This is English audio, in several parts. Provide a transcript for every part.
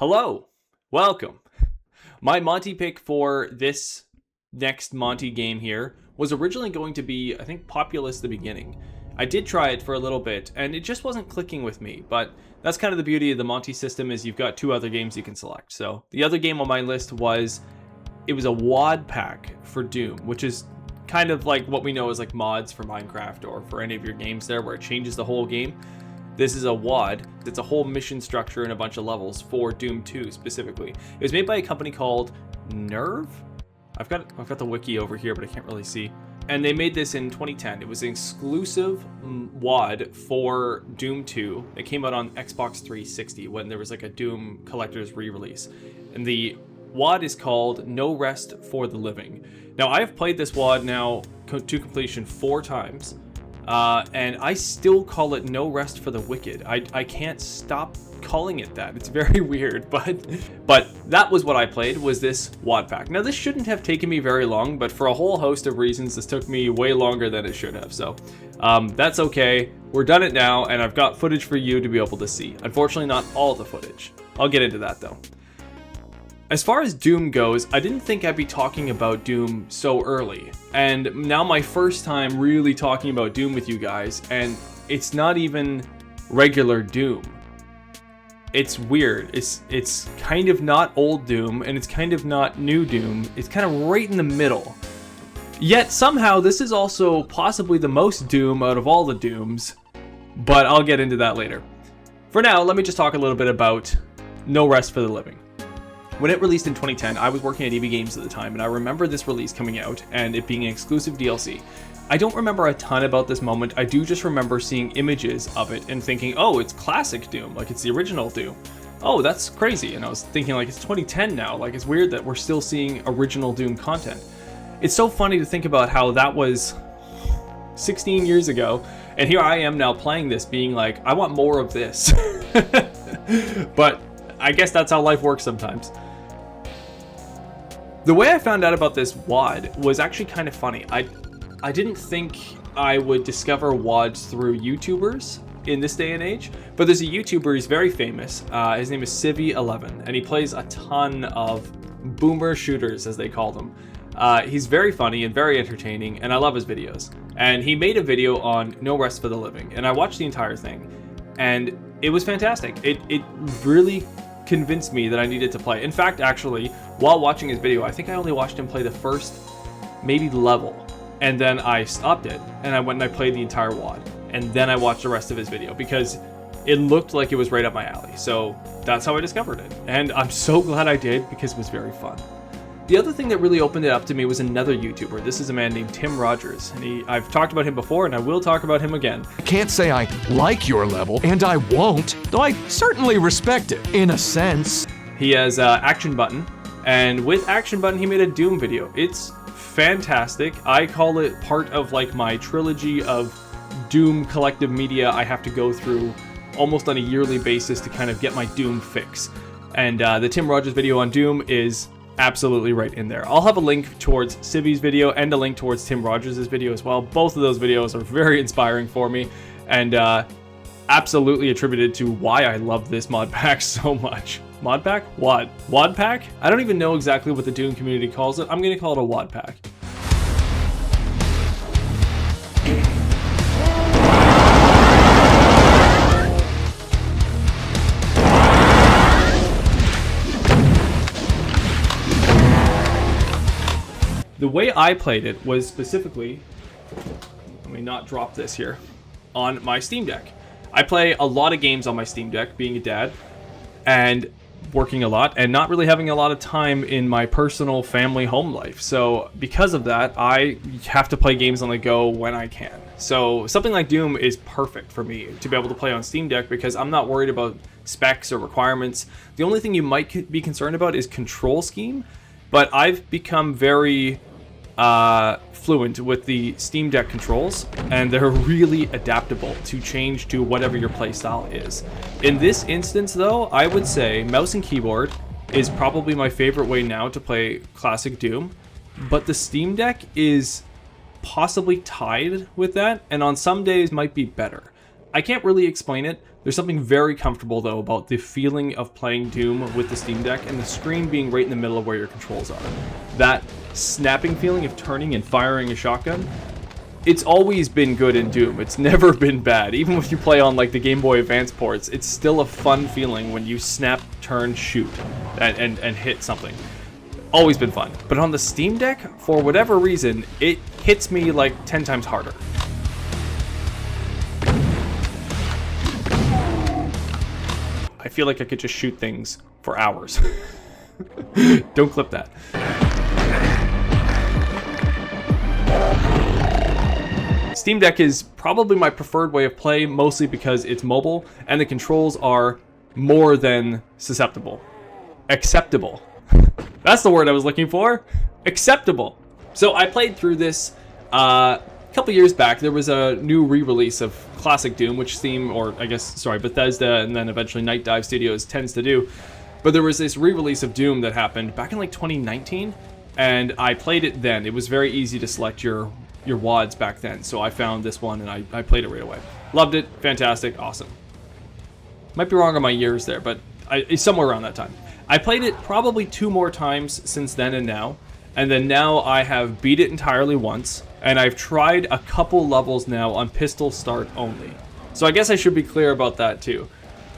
Hello, welcome. My Monty pick for this next Monty game here was originally going to be, I think, Populous the Beginning. I did try it for a little bit, and it just wasn't clicking with me, but that's kind of the beauty of the Monty system is you've got two other games you can select. So the other game on my list was a WAD pack for Doom, which is kind of like what we know as like mods for Minecraft or for any of your games there where it changes the whole game. This is a WAD. It's a whole mission structure and a bunch of levels for Doom 2 specifically. It was made by a company called Nerve. I've got the wiki over here, but I can't really see. And they made this in 2010. It was an exclusive WAD for Doom 2. It came out on Xbox 360 when there was like a Doom Collector's re-release. And the WAD is called No Rest for the Living. Now, I have played this WAD now to completion 4 times. And I still call it No Rest for the Wicked. I can't stop calling it that. It's very weird, but that was what I played, was this WAD pack. Now, this shouldn't have taken me very long, but for a whole host of reasons, this took me way longer than it should have. So that's okay. We're done it now, and I've got footage for you to be able to see. Unfortunately, not all the footage. I'll get into that, though. As far as Doom goes, I didn't think I'd be talking about Doom so early. And now my first time really talking about Doom with you guys, and it's not even regular Doom. It's weird. It's kind of not old Doom, and it's kind of not new Doom. It's kind of right in the middle. Yet somehow this is also possibly the most Doom out of all the Dooms, but I'll get into that later. For now, let me just talk a little bit about No Rest for the Living. When it released in 2010, I was working at EB Games at the time, and I remember this release coming out and it being an exclusive DLC. I don't remember a ton about this moment. I do just remember seeing images of it and thinking, oh, it's classic Doom, like it's the original Doom. Oh, that's crazy. And I was thinking, like, it's 2010 now. Like, it's weird that we're still seeing original Doom content. It's so funny to think about how that was 16 years ago, and here I am now playing this being like, I want more of this. But I guess that's how life works sometimes. The way I found out about this WAD was actually kind of funny. I didn't think I would discover WADs through YouTubers in this day and age, but there's a YouTuber, he's very famous. His name is Civvy11, and he plays a ton of boomer shooters, as they call them. He's very funny and very entertaining, and I love his videos. And he made a video on No Rest for the Living, and I watched the entire thing, and it was fantastic. It really convinced me that I needed to play. In fact, actually, while watching his video, I think I only watched him play the first maybe level, and then I stopped it and I went and I played the entire WAD, and then I watched the rest of his video because it looked like it was right up my alley. So that's how I discovered it, and I'm so glad I did because it was very fun. The other thing that really opened it up to me was another YouTuber. This is a man named Tim Rogers, and I've talked about him before, and I will talk about him again. I can't say I like your level, and I won't, though I certainly respect it, in a sense. He has Action Button, and with Action Button, he made a Doom video. It's fantastic. I call it part of like my trilogy of Doom collective media I have to go through almost on a yearly basis to kind of get my Doom fix. And the Tim Rogers video on Doom is absolutely right in there. I'll have a link towards Civvy's video and a link towards Tim Rogers' video as well. Both of those videos are very inspiring for me and absolutely attributed to why I love this mod pack so much. Mod pack? WAD. WAD pack? I don't even know exactly what the Doom community calls it. I'm going to call it a WAD pack. The way I played it was specifically, let me not drop this here, on my Steam Deck. I play a lot of games on my Steam Deck, being a dad, and working a lot, and not really having a lot of time in my personal family home life. So because of that, I have to play games on the go when I can. So something like Doom is perfect for me to be able to play on Steam Deck because I'm not worried about specs or requirements. The only thing you might be concerned about is control scheme, but I've become very fluent with the Steam Deck controls, and they're really adaptable to change to whatever your playstyle is. In this instance though, I would say mouse and keyboard is probably my favorite way now to play classic Doom, but the Steam Deck is possibly tied with that, and on some days might be better. I can't really explain it. There's something very comfortable, though, about the feeling of playing Doom with the Steam Deck and the screen being right in the middle of where your controls are. That snapping feeling of turning and firing a shotgun, it's always been good in Doom. It's never been bad. Even if you play on like the Game Boy Advance ports, it's still a fun feeling when you snap, turn, shoot, and hit something. Always been fun. But on the Steam Deck, for whatever reason, it hits me like 10 times harder. I feel like I could just shoot things for hours. Don't clip that. Steam Deck is probably my preferred way of play, mostly because it's mobile and the controls are more than susceptible. Acceptable. That's the word I was looking for. Acceptable. So I played through this a couple years back. There was a new re-release of classic Doom, which Bethesda and then eventually Night Dive Studios tends to do. But there was this re-release of Doom that happened back in like 2019, and I played it then. It was very easy to select your WADs back then, so I found this one and I played it right away. Loved it. Fantastic. Awesome. Might be wrong on my years there, but it's somewhere around that time. I played it probably 2 more times since then and now, and then now I have beat it entirely once, and I've tried a couple levels now on pistol start only. So I guess I should be clear about that too.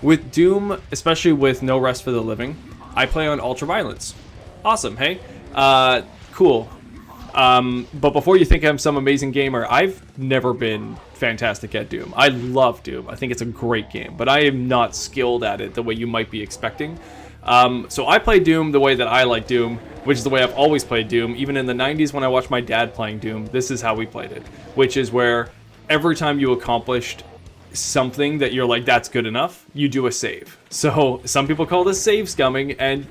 With Doom, especially with No Rest for the Living, I play on ultraviolence. Awesome, hey? Cool. But before you think I'm some amazing gamer, I've never been fantastic at Doom. I love Doom. I think it's a great game, but I am not skilled at it the way you might be expecting. So I play Doom the way that I like Doom, which is the way I've always played Doom. Even in the 90s when I watched my dad playing Doom, this is how we played it, which is where every time you accomplished something that you're like, that's good enough, you do a save. So some people call this save scumming, and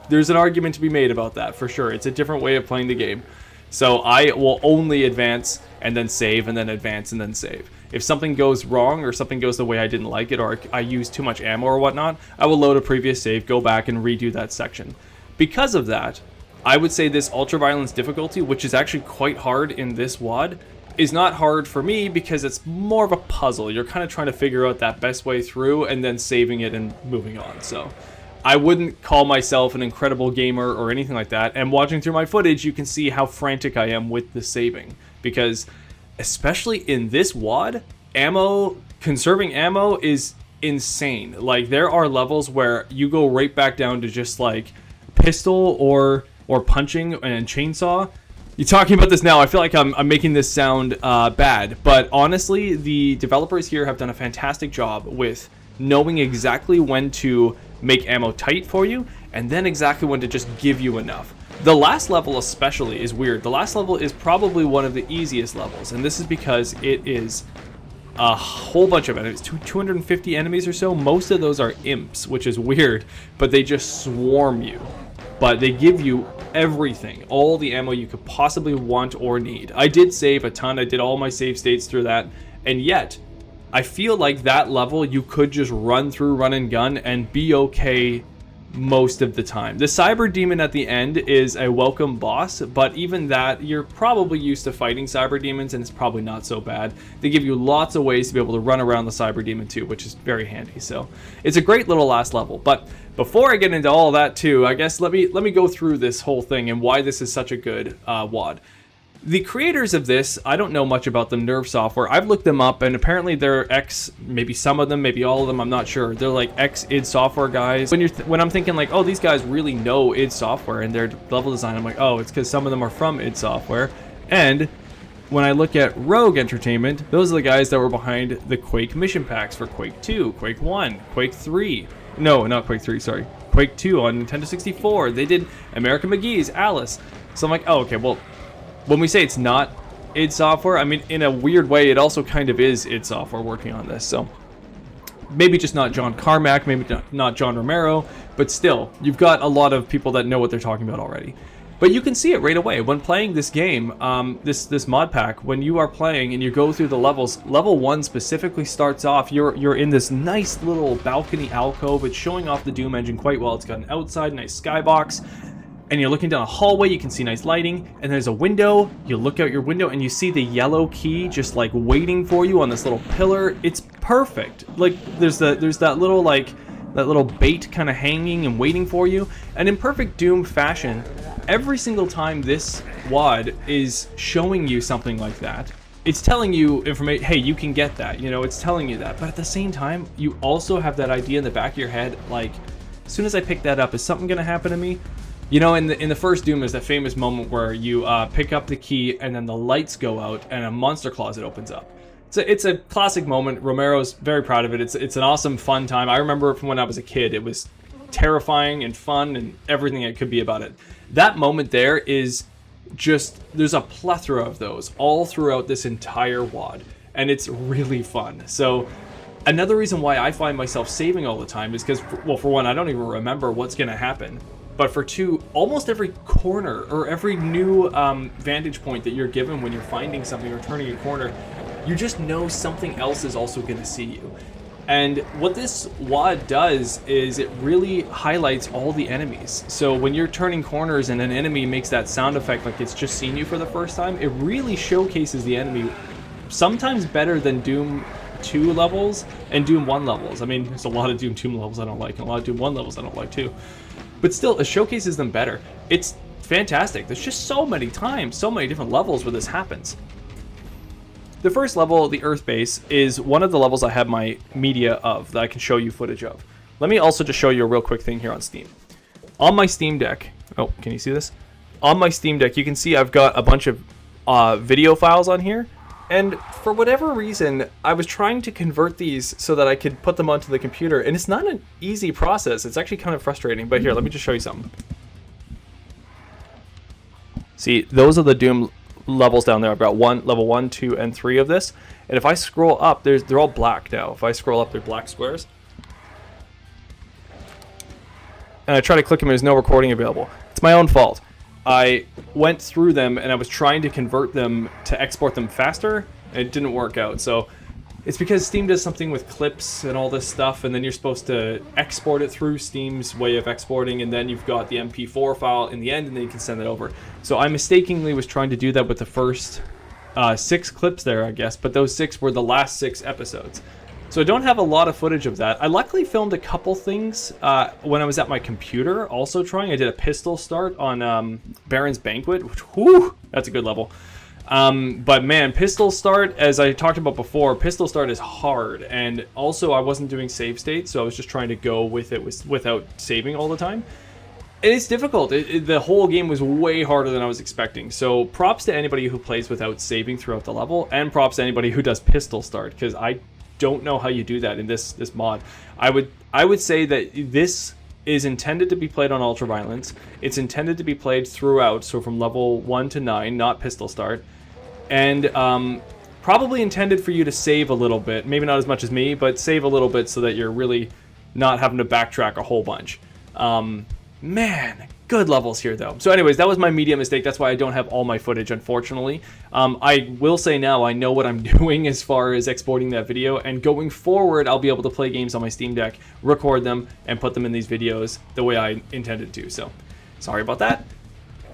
there's an argument to be made about that for sure. It's a different way of playing the game. So I will only advance and then save and then advance and then save. If something goes wrong or something goes the way I didn't like it, or I use too much ammo or whatnot, I will load a previous save, go back and redo that section. Because of that, I would say this ultraviolence difficulty, which is actually quite hard in this WAD, is not hard for me because it's more of a puzzle. You're kind of trying to figure out that best way through and then saving it and moving on. So I wouldn't call myself an incredible gamer or anything like that. And watching through my footage, you can see how frantic I am with the saving. Because especially in this WAD, conserving ammo is insane. Like, there are levels where you go right back down to just like pistol or punching and chainsaw. You're talking about this now, I feel like I'm making this sound bad, but honestly, the developers here have done a fantastic job with knowing exactly when to make ammo tight for you, and then exactly when to just give you enough. The last level especially is weird. The last level is probably one of the easiest levels, and this is because it is a whole bunch of enemies, 250 enemies or so. Most of those are imps, which is weird, but they just swarm you. But they give you everything, all the ammo you could possibly want or need. I did save a ton. I did all my save states through that, and yet I feel like that level you could just run through, run and gun, and be okay most of the time. The Cyber Demon at the end is a welcome boss, but even that, you're probably used to fighting Cyber Demons, and it's probably not so bad. They give you lots of ways to be able to run around the Cyber Demon too, which is very handy. So it's a great little last level. But before I get into all that too, I guess let me go through this whole thing and why this is such a good WAD. The creators of this, I don't know much about them, Nerve Software. I've looked them up, and apparently they're maybe some of them, maybe all of them, I'm not sure. They're like id Software guys. When I'm thinking like, oh, these guys really know id Software and their level design, I'm like, oh, it's because some of them are from id Software. And when I look at Rogue Entertainment, those are the guys that were behind the Quake mission packs for Quake 2, Quake 1, Quake 3. No, not Quake 3, sorry. Quake 2 on Nintendo 64. They did American McGee's, Alice. So I'm like, oh, okay, well, when we say it's not id Software, I mean, in a weird way, it also kind of is id Software working on this. So maybe just not John Carmack, maybe not John Romero, but still, you've got a lot of people that know what they're talking about already. But you can see it right away when playing this game, this mod pack. When you are playing and you go through the levels, level 1 specifically starts off. You're in this nice little balcony alcove. It's showing off the Doom engine quite well. It's got an outside nice skybox. and you're looking down a hallway, you can see nice lighting, and there's a window, you look out your window and you see the yellow key just like waiting for you on this little pillar. It's perfect. Like there's that little like that little bait kind of hanging and waiting for you. And in perfect Doom fashion, every single time this WAD is showing you something like that, it's telling you information, hey, you can get that, you know, it's telling you that. But at the same time, you also have that idea in the back of your head, like, as soon as I pick that up, is something gonna happen to me? You know, in the first Doom, there's that famous moment where you pick up the key and then the lights go out and a monster closet opens up. It's a classic moment. Romero's very proud of it. It's an awesome, fun time. I remember from when I was a kid, it was terrifying and fun and everything it could be about it. That moment there is just, there's a plethora of those all throughout this entire WAD, and it's really fun. So another reason why I find myself saving all the time is because, well, for one, I don't even remember what's going to happen. But for two, almost every corner or every new vantage point that you're given when you're finding something or turning a corner, you just know something else is also going to see you. And what this WAD does is it really highlights all the enemies. So when you're turning corners and an enemy makes that sound effect like it's just seen you for the first time, it really showcases the enemy sometimes better than Doom 2 levels and Doom 1 levels. I mean, there's a lot of Doom 2 levels I don't like and a lot of Doom 1 levels I don't like too. But still, it showcases them better. It's fantastic. There's just so many times, so many different levels where this happens. The first level, the Earth Base, is one of the levels I have my media of that I can show you footage of. Let me also just show you a real quick thing here on Steam. On my Steam Deck, oh, can you see this? On my Steam Deck, you can see I've got a bunch of video files on here. And for whatever reason, I was trying to convert these so that I could put them onto the computer. And it's not an easy process. It's actually kind of frustrating. But here, let me just show you something. See, those are the Doom levels down there. I've got level 1, 2, and 3 of this. And if I scroll up, they're all black now. If I scroll up, they're black squares. And I try to click them, and there's no recording available. It's my own fault. I went through them, and I was trying to convert them to export them faster. And it didn't work out. So it's because Steam does something with clips and all this stuff, and then you're supposed to export it through Steam's way of exporting, and then you've got the MP4 file in the end, and then you can send it over. So I mistakenly was trying to do that with the first 6 clips there, I guess, but those 6 were the last 6 episodes. So I don't have a lot of footage of that. I luckily filmed a couple things when I was at my computer also trying. I did a pistol start on Baron's Banquet, which, whew, that's a good level. But man, pistol start, as I talked about before, pistol start is hard. And also I wasn't doing save states, so I was just trying to go with it without saving all the time. And it's difficult. The whole game was way harder than I was expecting. So props to anybody who plays without saving throughout the level, and props to anybody who does pistol start, because I don't know how you do that in this mod. I would say that this is intended to be played on ultraviolence. It's intended to be played throughout, so from level 1 to 9, not pistol start. And probably intended for you to save a little bit. Maybe not as much as me, but save a little bit so that you're really not having to backtrack a whole bunch. Man, good levels here though. So anyways, that was my media mistake. That's why I don't have all my footage, unfortunately. I will say now I know what I'm doing as far as exporting that video, and going forward I'll be able to play games on my Steam Deck, record them, and put them in these videos the way I intended to. So sorry about that.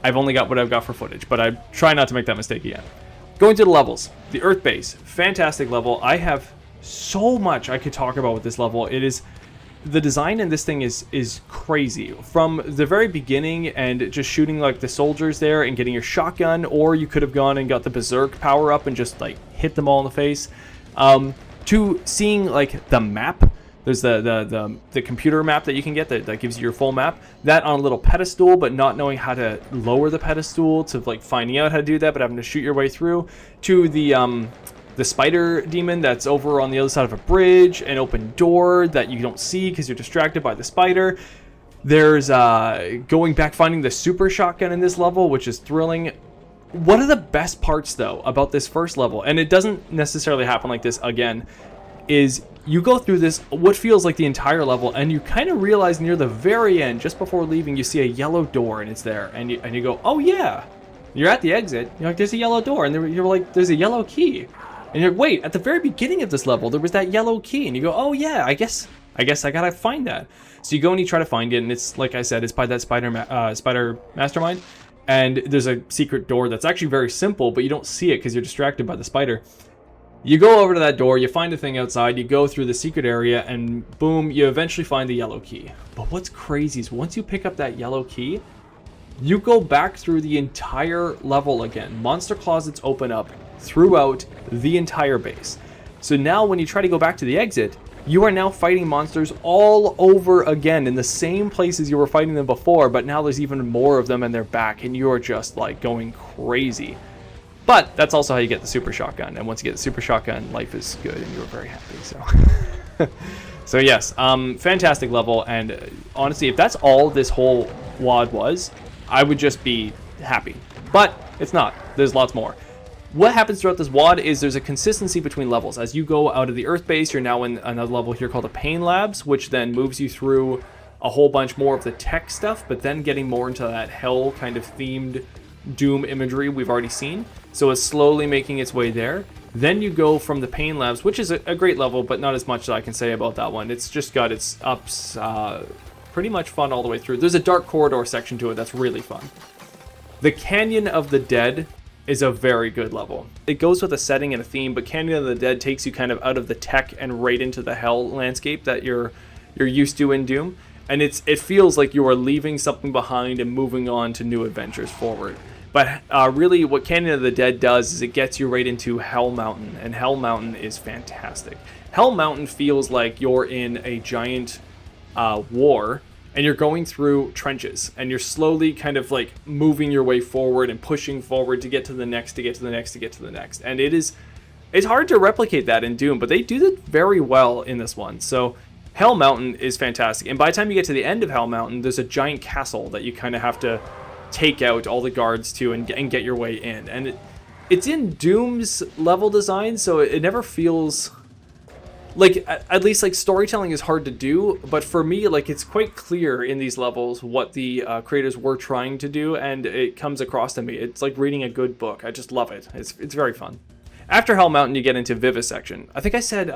I've only got what I've got for footage, but I try not to make that mistake again. Going to the levels, the Earth Base, fantastic level. I have so much I could talk about with this level. It is, the design in this thing is crazy. From the very beginning and just shooting like the soldiers there and getting your shotgun, or you could have gone and got the berserk power up and just like hit them all in the face, to seeing like the map. There's the computer map that you can get that gives you your full map. That on a little pedestal, but not knowing how to lower the pedestal, to like finding out how to do that, but having to shoot your way through. To the spider demon that's over on the other side of a bridge, an open door that you don't see because you're distracted by the spider. There's going back, finding the super shotgun in this level, which is thrilling. One of the best parts though about this first level, and it doesn't necessarily happen like this again, is you go through this, what feels like the entire level, and you kind of realize near the very end, just before leaving, you see a yellow door, and it's there, and you go, oh yeah, you're at the exit, you're like, there's a yellow door, and you're like, there's a yellow key, and you're like, wait, at the very beginning of this level, there was that yellow key, and you go, oh yeah, I guess I guess I gotta find that. So you go and you try to find it, and it's, like I said, it's by that spider mastermind. And there's a secret door that's actually very simple, but you don't see it because you're distracted by the spider. You go over to that door, you find a thing outside, you go through the secret area, and boom, you eventually find the yellow key. But what's crazy is once you pick up that yellow key, you go back through the entire level again. Monster closets open up throughout the entire base. So now when you try to go back to the exit, you are now fighting monsters all over again in the same places you were fighting them before, but now there's even more of them and they're back, and you're just like going crazy. But that's also how you get the super shotgun, and once you get the super shotgun, life is good and you're very happy. So so yes, fantastic level, and honestly, if that's all this whole WAD was, I would just be happy. But it's not. There's lots more. What happens throughout this WAD is there's a consistency between levels. As you go out of the Earth base, you're now in another level here called the Pain Labs, which then moves you through a whole bunch more of the tech stuff, but then getting more into that hell kind of themed Doom imagery we've already seen. So it's slowly making its way there. Then you go from the Pain Labs, which is a great level, but not as much that I can say about that one. It's just got its ups, pretty much fun all the way through. There's a dark corridor section to it that's really fun. The Canyon of the Dead is a very good level. It goes with a setting and a theme, but Canyon of the Dead takes you kind of out of the tech and right into the hell landscape that you're used to in Doom, and it feels like you are leaving something behind and moving on to new adventures forward. But really what Canyon of the Dead does is it gets you right into Hell Mountain, and Hell Mountain is fantastic. Hell Mountain feels like you're in a giant war, and you're going through trenches, and you're slowly kind of like moving your way forward and pushing forward to get to the next, to get to the next, to get to the next. And it's hard to replicate that in Doom, but they do it very well in this one. So Hell Mountain is fantastic. And by the time you get to the end of Hell Mountain, there's a giant castle that you kind of have to take out all the guards to and get your way in. And it's in Doom's level design, so it never feels... like, at least, like, storytelling is hard to do, but for me, like, it's quite clear in these levels what the creators were trying to do, and it comes across to me. It's like reading a good book. I just love it. It's very fun. After Hell Mountain, you get into Vivisection. I think I said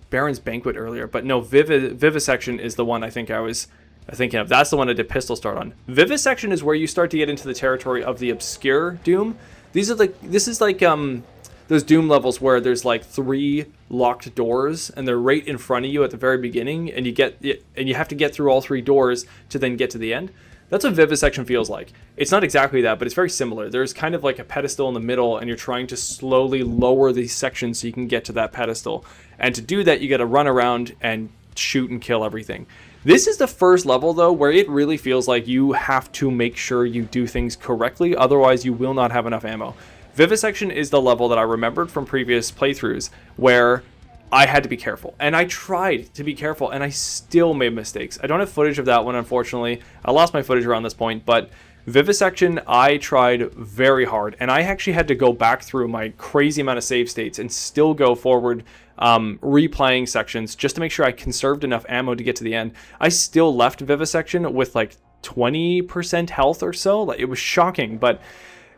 Baron's Banquet earlier, but no, Vivisection is the one I think I was thinking of. That's the one I did Pistol Start on. Vivisection is where you start to get into the territory of the obscure Doom. This is like those Doom levels where there's like 3 locked doors and they're right in front of you at the very beginning, and you have to get through all 3 doors to then get to the end. That's what Vivisection feels like. It's not exactly that, but it's very similar. There's kind of like a pedestal in the middle, and you're trying to slowly lower these sections so you can get to that pedestal. And to do that, you got to run around and shoot and kill everything. This is the first level, though, where it really feels like you have to make sure you do things correctly, otherwise you will not have enough ammo. Vivisection is the level that I remembered from previous playthroughs where I had to be careful. And I tried to be careful, and I still made mistakes. I don't have footage of that one, unfortunately. I lost my footage around this point, but Vivisection, I tried very hard, and I actually had to go back through my crazy amount of save states and still go forward, replaying sections just to make sure I conserved enough ammo to get to the end. I still left Vivisection with like 20% health or so. Like, it was shocking, but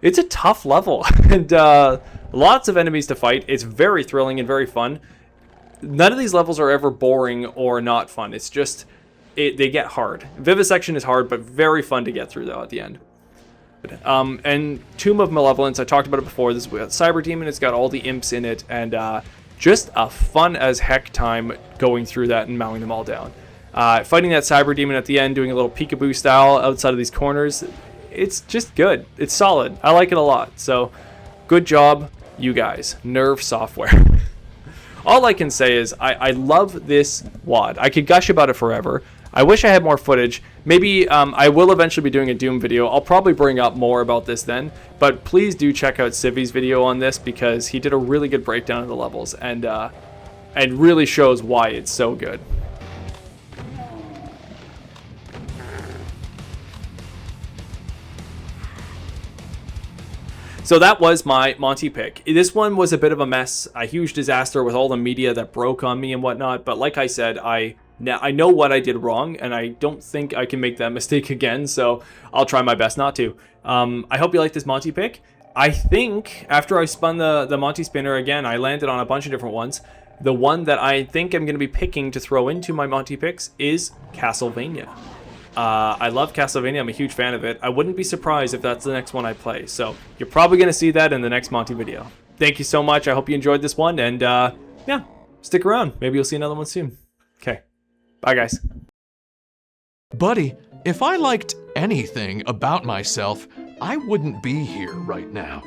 it's a tough level, and lots of enemies to fight. It's very thrilling and very fun. None of these levels are ever boring or not fun. It's just, they get hard. Vivisection is hard, but very fun to get through, though, at the end. And Tomb of Malevolence, I talked about it before. This is Cyber Demon. It's got all the imps in it, and just a fun as heck time going through that and mowing them all down. Fighting that Cyber Demon at the end, doing a little peekaboo style outside of these corners, it's just good. It's solid. I like it a lot. So, good job, you guys. Nerve Software. All I can say is I love this WAD. I could gush about it forever. I wish I had more footage. Maybe I will eventually be doing a Doom video. I'll probably bring up more about this then. But please do check out Civi's video on this, because he did a really good breakdown of the levels and really shows why it's so good. So that was my Monty pick. This one was a bit of a mess, a huge disaster with all the media that broke on me and whatnot. But like I said, I know what I did wrong, and I don't think I can make that mistake again. So I'll try my best not to. I hope you like this Monty pick. I think after I spun the Monty spinner again, I landed on a bunch of different ones. the one that I think I'm going to be picking to throw into my Monty picks is Castlevania. I love Castlevania. I'm a huge fan of it. I wouldn't be surprised if that's the next one I play. So you're probably going to see that in the next Monty video. Thank you so much. I hope you enjoyed this one. And yeah, stick around. Maybe you'll see another one soon. Okay. Bye, guys. Buddy, if I liked anything about myself, I wouldn't be here right now.